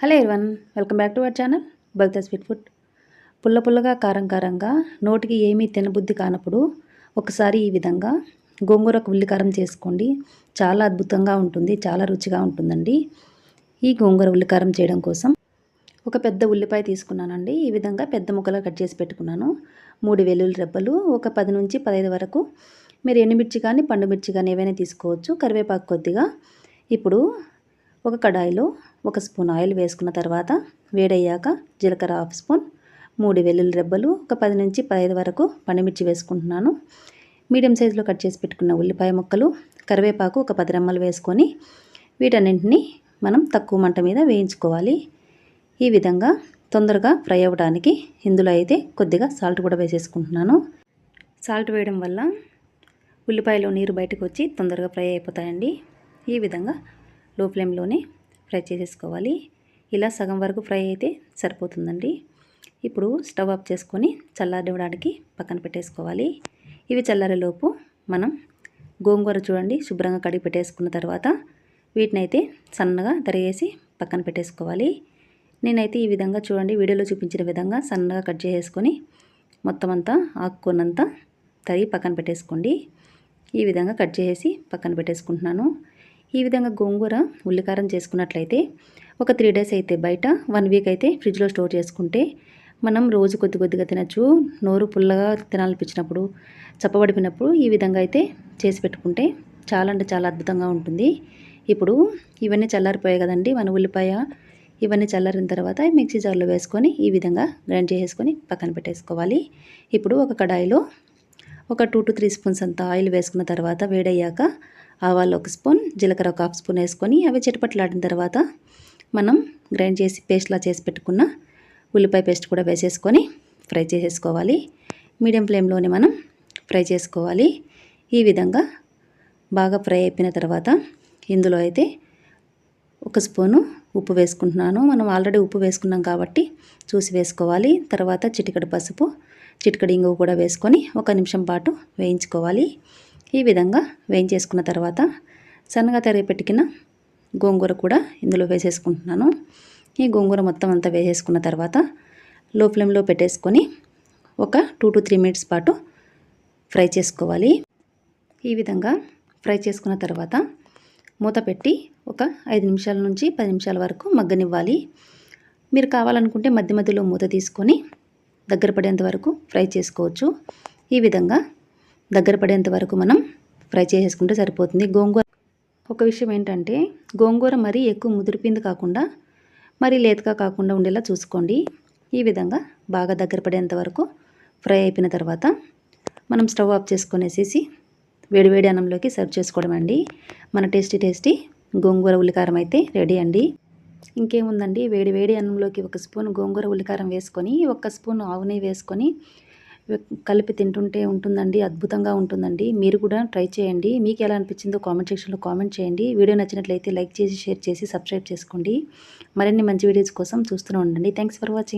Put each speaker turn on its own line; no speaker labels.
Hello everyone, welcome back to our channel బల్తా sweet food. పుల్ల పుల్లగా కారం కారంగా నోటికి ఏమీ తినబుద్ధి కానప్పుడు ఒకసారి ఈ విధంగా గోంగూరకు ఉల్లికారం చేసుకోండి. చాలా అద్భుతంగా ఉంటుంది, చాలా రుచిగా ఉంటుందండి. ఈ గోంగూర ఉల్లికారం చేయడం కోసం ఒక పెద్ద ఉల్లిపాయ తీసుకున్నానండి. ఈ విధంగా పెద్ద ముక్కలు కట్ చేసి పెట్టుకున్నాను. 3 వెల్లుల్లి రెబ్బలు, ఒక 10 నుంచి 15 వరకు మీరు ఎండుమిర్చి కానీ పండు మిర్చి కానీ ఏవైనా తీసుకోవచ్చు. కరివేపాకు కొద్దిగా. ఇప్పుడు ఒక కడాయిలో 1 స్పూన్ ఆయిల్ వేసుకున్న తర్వాత వేడయ్యాక జీలకర్ర 1/2 స్పూన్, 3 వెల్లుల్లి రెబ్బలు, ఒక 10 నుంచి 15 వరకు పండుమిర్చి వేసుకుంటున్నాను. మీడియం సైజులో కట్ చేసి పెట్టుకున్న ఉల్లిపాయ ముక్కలు, కరివేపాకు ఒక 10 రెమ్మలు వేసుకొని వీటన్నింటినీ మనం తక్కువ మంట మీద వేయించుకోవాలి. ఈ విధంగా తొందరగా ఫ్రై అవ్వడానికి ఇందులో అయితే కొద్దిగా సాల్ట్ కూడా వేసేసుకుంటున్నాను. సాల్ట్ వేయడం వల్ల ఉల్లిపాయలో నీరు బయటకు వచ్చి తొందరగా ఫ్రై అయిపోతాయండి. ఈ విధంగా లో ఫ్లేమ్లోనే ఫ్రై చేసేసుకోవాలి. ఇలా సగం వరకు ఫ్రై అయితే సరిపోతుందండి. ఇప్పుడు స్టవ్ ఆఫ్ చేసుకొని చల్లారనివ్వడానికి పక్కన పెట్టేసుకోవాలి. ఇవి చల్లారేలోపు మనం గోంగూర చూడండి శుభ్రంగా కడిగి పెట్టేసుకున్న తర్వాత వీటినైతే సన్నగా తరిగేసి పక్కన పెట్టేసుకోవాలి. నేనైతే ఈ విధంగా చూడండి వీడియోలో చూపించిన విధంగా సన్నగా కట్ చేసుకొని మొత్తం అంతా ఆకుకూరనంతా తరిగి పక్కన పెట్టేసుకోండి. ఈ విధంగా కట్ చేసి పక్కన పెట్టేసుకుంటున్నాను. ఈ విధంగా గోంగూర ఉల్లికారం చేసుకున్నట్లయితే ఒక 3 డేస్ అయితే బయట, 1 వీక్ అయితే ఫ్రిడ్జ్లో స్టోర్ చేసుకుంటే మనం రోజు కొద్దిగా తినచ్చు. నోరు పుల్లగా తినాలనిపించినప్పుడు, చప్పబడిపోయినప్పుడు ఈ విధంగా అయితే చేసి పెట్టుకుంటే చాలా అంటే చాలా అద్భుతంగా ఉంటుంది. ఇప్పుడు ఇవన్నీ చల్లారిపోయాయి కదండి, మన ఉల్లిపాయ ఇవన్నీ చల్లారిన తర్వాత మిక్సీ జార్లో వేసుకొని ఈ విధంగా గ్రైండ్ చేసేసుకొని పక్కన పెట్టేసుకోవాలి. ఇప్పుడు ఒక కడాయిలో ఒక 2 to 3 స్పూన్స్ అంత ఆయిల్ వేసుకున్న తర్వాత వేడయ్యాక ఆవాలు 1 స్పూన్, జీలకర్ర 1/2 స్పూన్ వేసుకొని అవి చిటపట్లాడిన తర్వాత మనం గ్రైండ్ చేసి పేస్ట్లా చేసి పెట్టుకున్న ఉల్లిపాయ పేస్ట్ కూడా వేసేసుకొని ఫ్రై చేసేసుకోవాలి. మీడియం ఫ్లేమ్లోనే మనం ఫ్రై చేసుకోవాలి. ఈ విధంగా బాగా ఫ్రై అయిపోయిన తర్వాత ఇందులో అయితే 1 స్పూను ఉప్పు వేసుకుంటున్నాను. మనం ఆల్రెడీ ఉప్పు వేసుకున్నాం కాబట్టి చూసి వేసుకోవాలి. తర్వాత చిటికెడు పసుపు, చిటికెడు ఇంగువ కూడా వేసుకొని 1 నిమిషం పాటు వేయించుకోవాలి. ఈ విధంగా వేయించేసుకున్న తర్వాత సన్నగా తరిగి పెట్టుకున్న గోంగూర కూడా ఇందులో వేసేసుకుంటున్నాను. ఈ గోంగూర మొత్తం అంతా వేసేసుకున్న తర్వాత లో ఫ్లేమ్లో పెట్టేసుకొని ఒక 2 to 3 మినిట్స్ పాటు ఫ్రై చేసుకోవాలి. ఈ విధంగా ఫ్రై చేసుకున్న తర్వాత మూత పెట్టి ఒక 5 నిమిషాల నుంచి 10 నిమిషాల వరకు మగ్గనివ్వాలి. మీరు కావాలనుకుంటే మధ్య మధ్యలో మూత తీసుకొని దగ్గర పడేంత వరకు ఫ్రై చేసుకోవచ్చు. ఈ విధంగా దగ్గర పడేంత వరకు మనం ఫ్రై చేసేసుకుంటే సరిపోతుంది. గోంగూర ఒక విషయం ఏంటంటే గోంగూర మరీ ఎక్కువ ముదిరిపోయింది కాకుండా మరీ లేతగా కాకుండా ఉండేలా చూసుకోండి. ఈ విధంగా బాగా దగ్గర పడేంత వరకు ఫ్రై అయిపోయిన తర్వాత మనం స్టవ్ ఆఫ్ చేసుకొనేసేసి వేడివేడి అన్నంలోకి సర్వ్ చేసుకోవడం అండి. మన టేస్టీ గోంగూర ఉల్లికారం అయితే రెడీ అండి. ఇంకేముందండి, వేడి అన్నంలోకి 1 స్పూన్ గోంగూర ఉల్లికారం వేసుకొని 1 స్పూన్ ఆవు నెయ్యి వేసుకొని కలిపి తింటుంటే ఉంటుందండి, అద్భుతంగా ఉంటుందండి. మీరు కూడా ట్రై చేయండి. మీకు ఎలా అనిపించిందో కామెంట్ సెక్షన్లో కామెంట్ చేయండి. వీడియో నచ్చినట్లయితే లైక్ చేసి, షేర్ చేసి, సబ్స్క్రైబ్ చేసుకోండి. మరిన్ని మంచి వీడియోస్ కోసం చూస్తూనే ఉండండి. Thanks for watching.